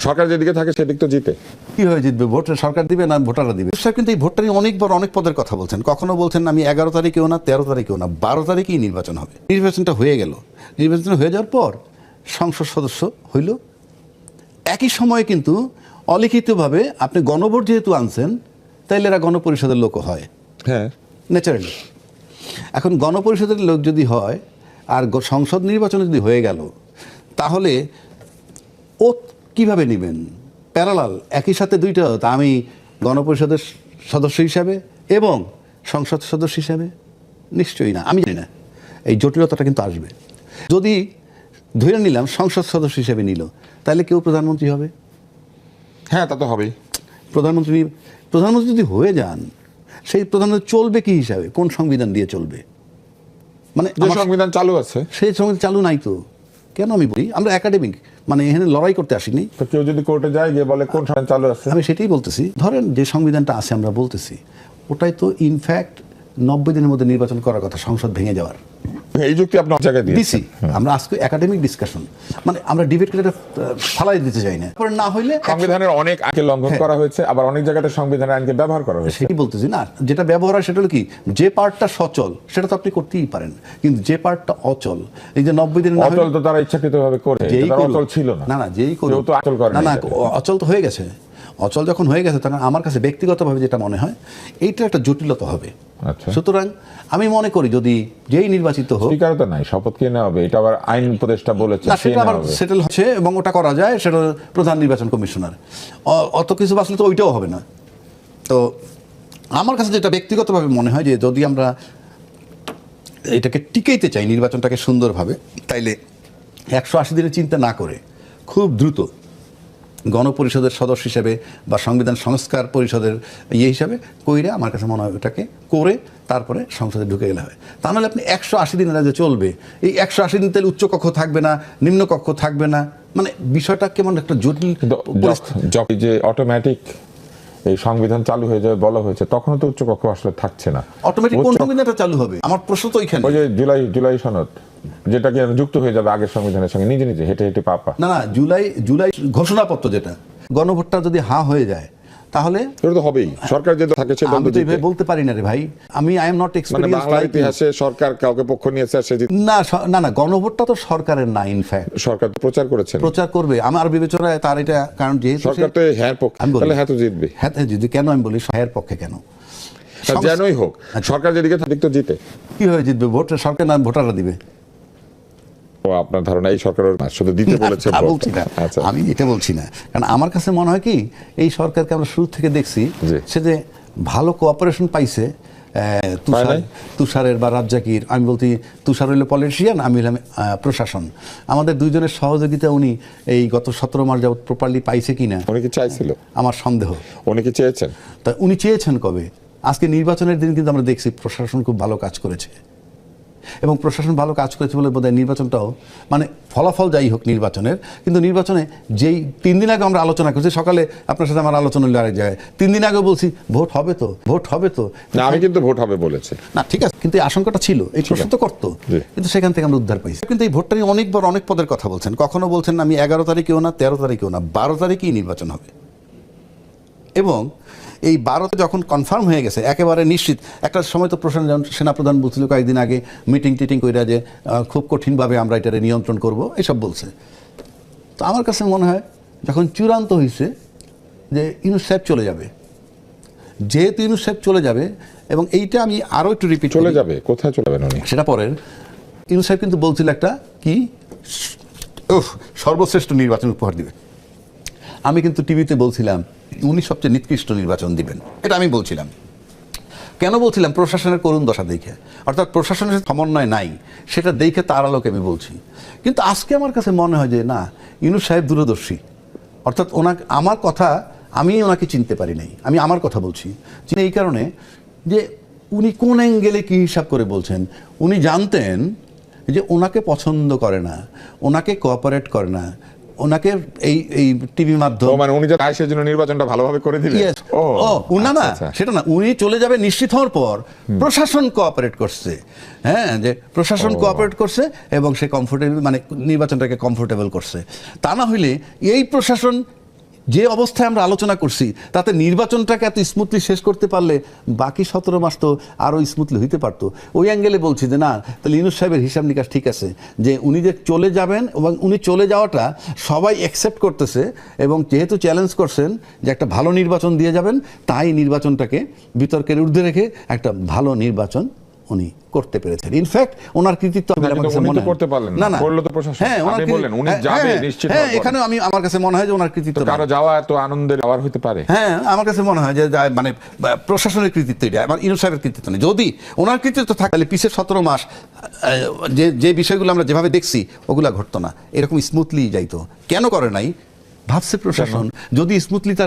সরকার যেদিকে থাকে সেদিক তো জিতে। কিভাবে জিতবে? ভোট সরকার দিবে না ভোটাররা দিবে? স্যার কিন্তু এই ভোটটা নিয়ে অনেকবার অনেক পদের কথা বলছেন। কখনো বলছেন আমি 11 তারিখেও না, 13 তারিখেও না, 12 তারিখেই নির্বাচন হবে। নির্বাচনটা হয়ে গেল। নির্বাচন হয়ে যাওয়ার পর সংসদ সদস্য হইল। একই সময়ে কিন্তু অলিখিতভাবে আপনি গণভোট যেহেতু আনছেন, তাইলে এরা গণপরিষদের লোক হয়। হ্যাঁ, ন্যাচারালি। এখন গণপরিষদের লোক যদি হয় আর সংসদ নির্বাচন যদি হয়ে গেল, তাহলে ও কিভাবে নেবেন? প্যারালাল একই সাথে দুইটা, তা আমি গণপরিষদের সদস্য হিসাবে এবং সংসদ সদস্য হিসাবে? নিশ্চয়ই না। আমি জানি না, এই জটিলতাটা কিন্তু আসবে। যদি ধরে নিলাম সংসদ সদস্য হিসেবে নিল, তাহলে কেউ প্রধানমন্ত্রী হবে? হ্যাঁ, তা তো হবেই। প্রধানমন্ত্রী যদি হয়ে যান, সেই প্রধানমন্ত্রী চলবে কি হিসাবে? কোন সংবিধান দিয়ে চলবে? মানে যে সংবিধান চালু আছে সেই সংবিধান চালু নাই তো। কেন আমি বলি, আমরা একাডেমিক, মানে এখানে লড়াই করতে আসিনি। তো কেউ যদি কোর্টে যায় গিয়ে বলে কোন সংবিধান চালু আছে, আমি সেটাই বলতেছি। ধরেন যে সংবিধানটা আছে আমরা বলতেছি, ওটাই তো ইনফ্যাক্ট 90 দিনের মধ্যে নির্বাচন করার কথা, সংসদ ভেঙে যাওয়ার। এই যুক্তি আপনি জায়গায় দিছি দিয়েছেন। আমরা আজকে একাডেমিক ডিসকাশন, মানে আমরা ডিবেট করে ফালাই দিতে চাই না। না হইলে সংবিধানের অনেক আইনকে লঙ্ঘন করা হয়েছে, আবার অনেক জায়গাতে সংবিধানের আইনকে ব্যবহার করা হয়েছে। সেটাই বলতেছি না, যেটা ব্যবহার হয় সেটা হলো কি, যে পার্টটা সচল সেটা তো আপনি করতেই পারেন, কিন্তু যে পার্টটা অচল, এই যে 90 দিন অচল তো তারা ইচ্ছাকৃতভাবে করে, অচল ছিল না। না যেই কেউ তো অচল করে না, অচল তো হয়ে গেছে। অচল যখন হয়ে গেছে, তখন আমার কাছে ব্যক্তিগতভাবে যেটা মনে হয়, এইটা একটা জটিলতা হবে। সুতরাং আমি মনে করি যদি যেই নির্বাচিত হোক, স্পিকারও তো নাই, শপথ কে নেওয়া হবে? এটা আবার আইন উপদেষ্টা বলেছে, সেটা আবার সেটেল হচ্ছে এবং ওটা করা যায়, সেটা প্রধান নির্বাচন কমিশনার। অত কিছু বাঁচলে তো ওইটাও হবে না। তো আমার কাছে যেটা ব্যক্তিগতভাবে মনে হয়, যে যদি আমরা এটাকে টিকাইতে চাই, নির্বাচনটাকে সুন্দরভাবে, তাইলে 180 দিনের চিন্তা না করে খুব দ্রুত গণপরিষদের সদস্য হিসেবে বা সংবিধান সংস্কার পরিষদের হিসাবে কইরা, আমার কাছে মনে হয় ওটাকে করে তারপরে সংসদে ঢুকে গেলে হয়। তা নাহলে আপনি 180 দিন যে চলবে, এই 180 দিন তাহলে উচ্চকক্ষ থাকবে না, নিম্নকক্ষ থাকবে না, মানে বিষয়টা কেমন একটা জটিল। যে অটোমেটিক এই সংবিধান চালু হয়ে যাবে বলা হয়েছে, তখনও তো উচ্চকক্ষ আসলে থাকছে না। অটোমেটিক কোন সংবিধানটা চালু হবে? আমার প্রশ্ন তো ওইখানে। ওই যে জুলাই সনদ, যেটা কি যুক্ত হয়ে যাবে আগের সংবিধানের সঙ্গে, নিজে নিজে হেঁটে হেঁটে পাপা। না, জুলাই ঘোষণাপত্র, যেটা গণভোটটা যদি হয়ে যায়, তাহলে তো হবেই। সরকার যেটা থাকে সেটা আমি তো এইভাবে বলতে পারি না রে ভাই। আমি আই এম নট এক্সপেরিয়েন্সড। বাংলার ইতিহাসে সরকার কাউকে পক্ষ নিয়েছে, না, গণভোটটা তো সরকারের না। ইনফ্যাক্ট সরকার তো প্রচার করবে। আমার বিবেচনায় তার এটা, কারণ যেহেতু সরকার তো হ্যাঁ পক্ষে, তাহলে হ্যাঁ তো জিতবে। হ্যাঁ যদি, কেন আমি বলি হ্যাঁ পক্ষে কেন? যেনই হোক, সরকার যেদিকে থাকে তো জিতে। কিভাবে জিতবে? ভোট সরকার না ভোটাররা দিবে? আপনার ধারণা এই সরকার শুধু দিতে বলেছে? আমি এটা বলছি না, কারণ আমার কাছে মনে হয় কি, এই সরকারকে আমরা শুরু থেকে দেখছি সে যে ভালো কোঅপারেশন পাইছে তুষারের বা রাজ্জাকির। আমি বলছি তুষার হইলো পলিটিশিয়ান, আমি হইলাম প্রশাসন। আমাদের দুইজনের সহযোগিতা উনি এই গত 17 মাস যাবত প্রপারলি পাইছে কিনা, উনি কি চাইছিল? আমার সন্দেহ। উনি কি চেয়েছেন? তা উনি চেয়েছেন কবে? আজকে নির্বাচনের দিন কিন্তু আমরা দেখছি প্রশাসন খুব ভালো কাজ করেছে, এবং প্রশাসন ভালো কাজ করেছে বলে বোধহয় নির্বাচনটাও, মানে ফলাফল যাই হোক নির্বাচনের, কিন্তু নির্বাচনে যেই 3 দিন আগে আমরা আলোচনা করছি, সকালে আপনার সাথে আমার আলোচনা হলো আরেক জায়গায়, 3 দিন আগে বলছি ভোট হবে তো। না, আমি কিন্তু ভোট হবে বলেছি না, ঠিক আছে, কিন্তু এই আশঙ্কাটা ছিল, এই প্রশ্ন তো করতো, কিন্তু সেখান থেকে আমরা উদ্ধার পাইছি। কিন্তু এই ভোটটা নিয়ে অনেকবার অনেক পদের কথা বলছেন। কখনো বলছেন আমি 11 তারিখেও না, 13 তারিখেও না, 12 তারিখেই নির্বাচন হবে। এবং এই 12তে যখন কনফার্ম হয়ে গেছে, একেবারে নিশ্চিত, একটা সময় তো সেনাপ্রধান বলছিল কয়েকদিন আগে, মিটিং কইরা যে খুব কঠিনভাবে আমরা এটারে নিয়ন্ত্রণ করব, এসব বলছে। তো আমার কাছে মনে হয় যখন চূড়ান্ত হয়েছে যে ইউনূস সাহেব চলে যাবে, যেহেতু ইউনূস সাহেব চলে যাবে, এবং এইটা আমি আরও একটু রিপিট, চলে যাবে, কোথায় চলে যাবেন উনি সেটা পরের। ইউনূস সাহেব কিন্তু বলছিল একটা কি সর্বশ্রেষ্ঠ নির্বাচন উপহার দিবে। আমি কিন্তু টিভিতে বলছিলাম উনি সবচেয়ে নিকৃষ্ট নির্বাচন দিবেন, এটা আমি বলছিলাম। কেন বলছিলাম? প্রশাসনের করুণ দশা দেখে, অর্থাৎ প্রশাসনের সমন্বয় নাই, সেটা দেখে তার আলোকে আমি বলছি। কিন্তু আজকে আমার কাছে মনে হয় যে না, ইউনূস সাহেব দূরদর্শী। অর্থাৎ আমার কথা, আমি ওনাকে চিনতে পারি নাই, আমি আমার কথা বলছি এই কারণে যে উনি কোন অ্যাঙ্গেলে কী হিসাব করে বলছেন। উনি জানতেন যে ওনাকে পছন্দ করে না, ওনাকে কোঅপারেট করে না, ওনাকে এই টিভি মাধ্যম, মানে উনি যে আইসের জন্য নির্বাচনটা ভালোভাবে করে দিলেন। না, সেটা না, উনি চলে যাবে নিশ্চিত হওয়ার পর প্রশাসন কোঅপারেট করছে। হ্যাঁ, যে প্রশাসন কোঅপারেট করছে এবং সে কমফোর্টেবল, মানে নির্বাচনটাকে কমফোর্টেবল করছে। তা না হইলে এই প্রশাসন যে অবস্থায় আমরা আলোচনা করছি তাতে নির্বাচনটাকে এত স্মুথলি শেষ করতে পারলে বাকি 17 মাস তো আরও স্মুথলি হইতে পারতো। ওই অ্যাঙ্গেলে বলছি যে না, তাহলে ইউনূস সাহেবের হিসাব নিকাশ ঠিক আছে যে উনি যে চলে যাবেন এবং উনি চলে যাওয়াটা সবাই অ্যাকসেপ্ট করতেছে, এবং যেহেতু চ্যালেঞ্জ করছেন যে একটা ভালো নির্বাচন দিয়ে যাবেন, তাই নির্বাচনটাকে বিতর্কের ঊর্ধ্বে রেখে একটা ভালো নির্বাচন উনি করতে পেরেছেন। ইনফ্যাক্ট ওনার কৃতিত্ব কিন্তু আমার কাছে উনি তো মনে হয়- করতে পারলেন না। করলো তো প্রশাসন। হ্যাঁ, ওনার আপনি বললেন উনি হ্যাঁ, যাবে হ্যাঁ, নিশ্চিত হ্যাঁ, হওয়ার পরে। এখানেও আমার কাছে মনে হয় যে ওনার কৃতিত্ব তো কারো নাই। যাওয়া এত আনন্দের আবার হতে পারে। হ্যাঁ, আমার কাছে মনে হয় যে মানে প্রশাসনের কৃতিত্ব এটা, আমার ইউনূস সাহেবের কৃতিত্ব নেই। যদি ওনার কৃতিত্ব থাকে তাহলে পিছের 17 মাস যে বিষয়গুলো আমরা যেভাবে দেখছি ওগুলা ঘটতো না, এরকম স্মুথলি যাইতো। কেন করে নাই? ভাবছে প্রশাসন যদি স্মুথলি তার